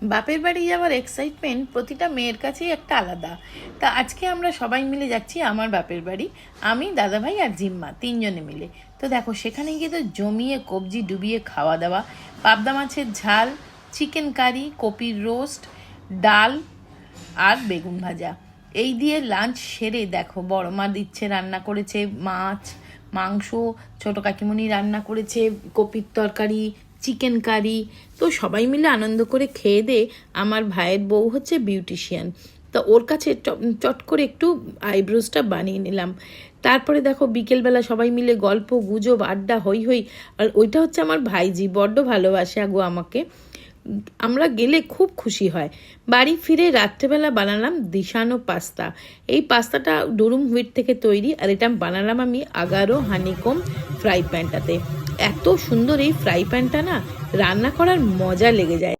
বাপের বাড়ি যাওয়ার এক্সাইটমেন্ট প্রতিটা মেয়ের কাছেই একটা আলাদা। তা আজকে আমরা সবাই মিলে যাচ্ছি আমার বাপের বাড়ি। আমি, দাদাভাই আর জিম্মা তিনজনে মিলে। তো দেখো সেখানে গিয়ে তো জমিয়ে কবজি ডুবিয়ে খাওয়া দাওয়া, পাবদা মাছের ঝাল, চিকেন কারি, কপির রোস্ট, ডাল আর বেগুন ভাজা। এই দিয়ে লাঞ্চ সেরে দেখো বড় মা দিচ্ছে, রান্না করেছে মাছ, মাংস, ছোট কাকিমণি রান্না করেছে কপির তরকারি, চিকেন কারি। তো সবাই মিলে আনন্দ করে খেয়ে দিয়ে আমার ভাইয়ের বউ হচ্ছে বিউটিশিয়ান, তো ওর কাছে চট করে একটু আইব্রোজটা বানিয়ে নিলাম। তারপরে দেখো বিকেলবেলা সবাই মিলে গল্প গুজব আড্ডা হই হই। আর ওইটা হচ্ছে আমার ভাইজি, বড্ড ভালোবাসে আগো আমাকে। আমরা গেলে খুব খুশি হয়। বাড়ি ফিরে রাত্রেবেলা বানালাম দিশানো পাস্তা। এই পাস্তাটা ডুরুম হুইট থেকে তৈরি, আর এটা বানালাম আমি আগারো হানিকম ফ্রাই প্যানটাতে। এত সুন্দর এই ফ্রাই প্যানটা না, রান্না করার মজা লেগে যায়।